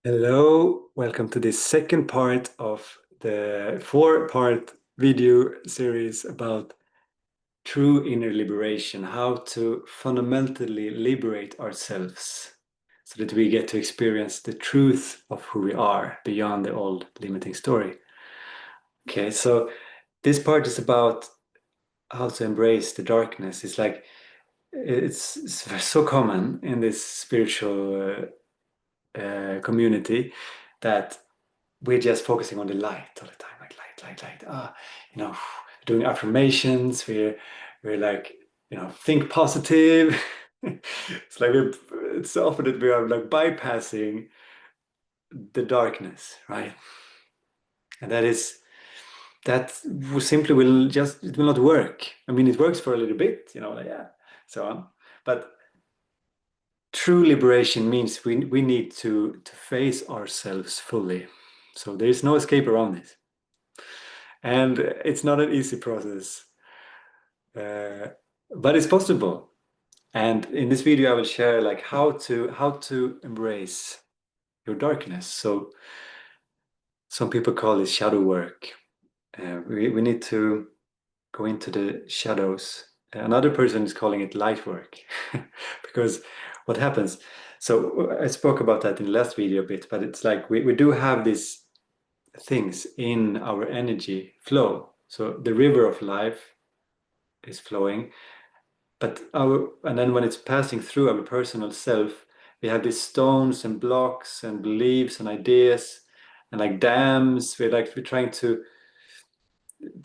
Hello, welcome to this second part of the four-part video series about true inner liberation, how to fundamentally liberate ourselves so that we get to experience the truth of who we are beyond the old limiting story. Okay, so this part is about how to embrace the darkness. It's like it's so common in this spiritual community that we're just focusing on the light all the time, like light. Doing affirmations. We're like, think positive. It's like it's often that we are like bypassing the darkness, right? And that simply it will not work. I mean, it works for a little bit, so on, but true liberation means we need to face ourselves fully. So there is no escape around this. And it's not an easy process, but it's possible. And in this video, I will share like how to embrace your darkness. So some people call it shadow work. We need to go into the shadows. Another person is calling it light work because what happens? So I spoke about that in the last video a bit, but it's like we do have these things in our energy flow. So the river of life is flowing, and then when it's passing through our personal self, we have these stones and blocks and beliefs and ideas and like dams. We're trying to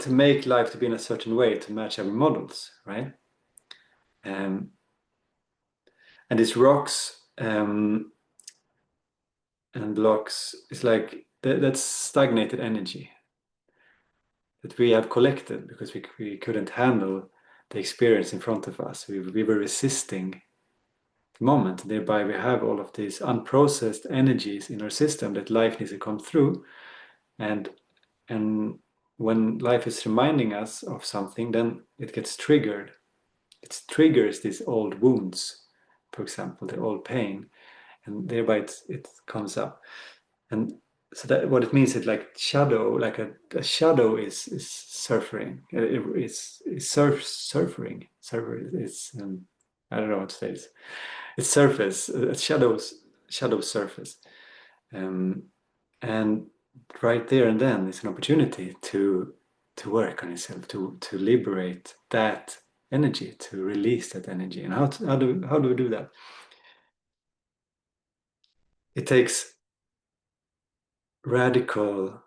make life to be in a certain way to match our models, right? And these rocks and blocks is like that's stagnated energy that we have collected because we couldn't handle the experience in front of us. We were resisting the moment. Thereby, we have all of these unprocessed energies in our system that life needs to come through. And when life is reminding us of something, then it gets triggered. It triggers these old wounds, for example, the old pain, and thereby it comes up. And so that what it means is like shadow, like a shadow is surfing. It's surfing. It's I don't know what to say. It's surface. Shadow surface, and right there and then it's an opportunity to work on yourself, to liberate that energy, to release that energy. And how do we do that? It takes radical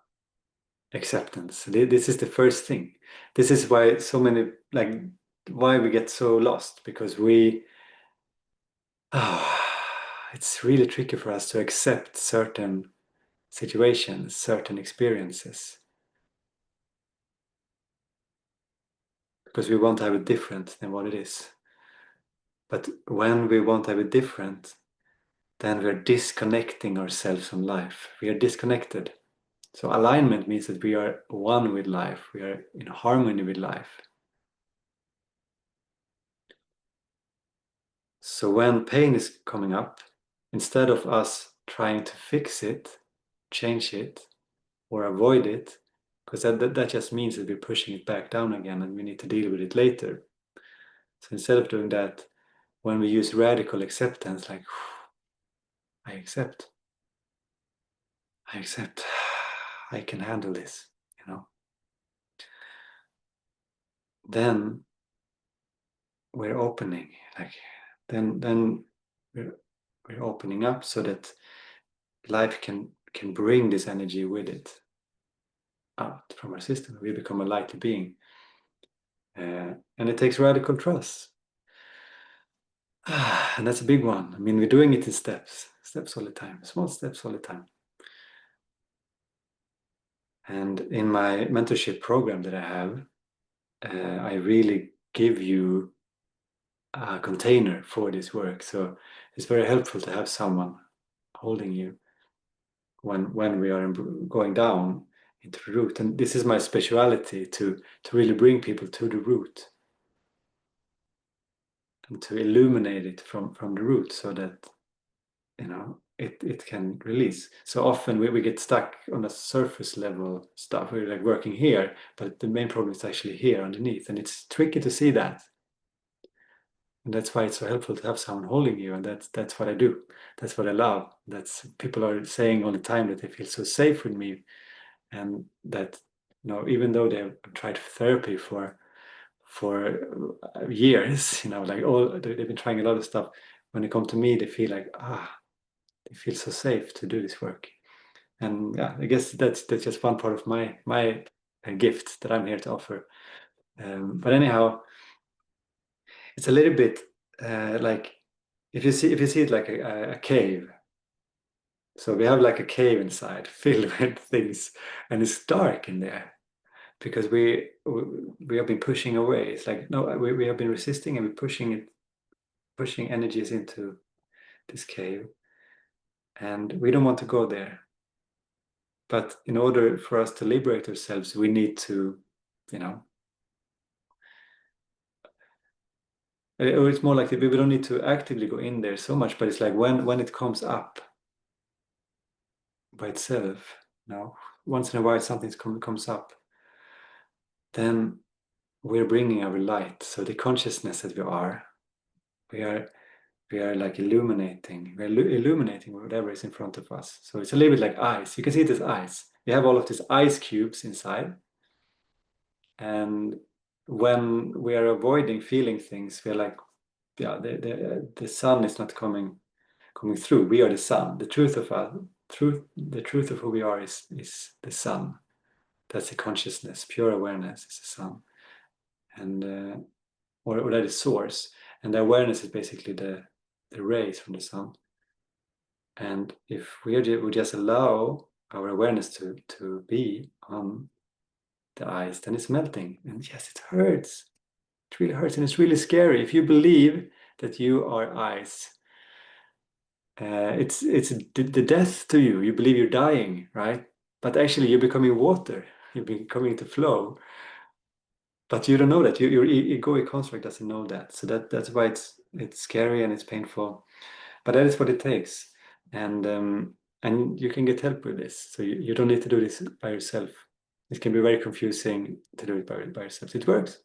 acceptance. This is the first thing. This is why so many, like, why we get so lost, because it's really tricky for us to accept certain situations, certain experiences, because we want to have it different than what it is. But when we want to have it different, then we're disconnecting ourselves from life. We are disconnected. So alignment means that we are one with life. We are in harmony with life. So when pain is coming up, instead of us trying to fix it, change it, or avoid it, because that just means that we're pushing it back down again and we need to deal with it later. So instead of doing that, when we use radical acceptance, like, I accept, I can handle this, then we're opening, then we're opening up so that life can bring this energy with it out from our system. We become a lighter being, and it takes radical trust. And that's a big one. I mean, we're doing it in steps all the time, small steps all the time. And in my mentorship program that I have, I really give you a container for this work. So it's very helpful to have someone holding you when we are going down into the root. And this is my speciality, to really bring people to the root and to illuminate it from the root, so that it can release. So often we get stuck on a surface level stuff. We're like working here, but the main problem is actually here underneath, and it's tricky to see that. And that's why it's so helpful to have someone holding you, and that's what I do. That's what I love. That's people are saying all the time that they feel so safe with me, and that even though they've tried therapy for years, like they've been trying a lot of stuff. When they come to me, they feel like they feel so safe to do this work. And yeah, I guess that's just one part of my gift that I'm here to offer. But anyhow, it's a little bit like if you see it like a cave. So we have like a cave inside filled with things, and it's dark in there because we have been pushing away. It's like no, we have been resisting, and we're pushing energies into this cave, and we don't want to go there. But in order for us to liberate ourselves, we need to, or it's more like we don't need to actively go in there so much, but it's like when it comes up by itself, once in a while something comes up, then we're bringing our light. So the consciousness that we are like illuminating. We're illuminating whatever is in front of us. So it's a little bit like ice. You can see it as ice. We have all of these ice cubes inside, and when we are avoiding feeling things, we're like, yeah, the sun is not coming through. We are the sun. The truth of the truth of who we are is the sun. That's the consciousness. Pure awareness is the sun, and or that is source. And the awareness is basically the rays from the sun. And if we just allow our awareness to be on the ice, then it's melting. And yes, it hurts. It really hurts, and it's really scary. If you believe that you are ice, it's the death to you. You believe you're dying, right? But actually, you're becoming water. You're becoming to flow. But you don't know that. Your egoic construct doesn't know that. So that's why it's scary and it's painful. But that is what it takes, and you can get help with this. So you don't need to do this by yourself. It can be very confusing to do it by yourself. It works.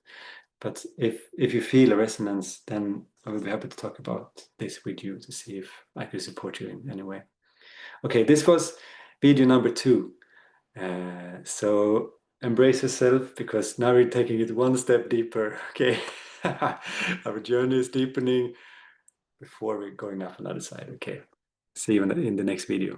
But if you feel a resonance, then I will be happy to talk about this with you to see if I could support you in any way. Okay, this was video number 2. So embrace yourself, because now we're taking it one step deeper. Okay, our journey is deepening before we're going up another side. Okay, see you in the next video.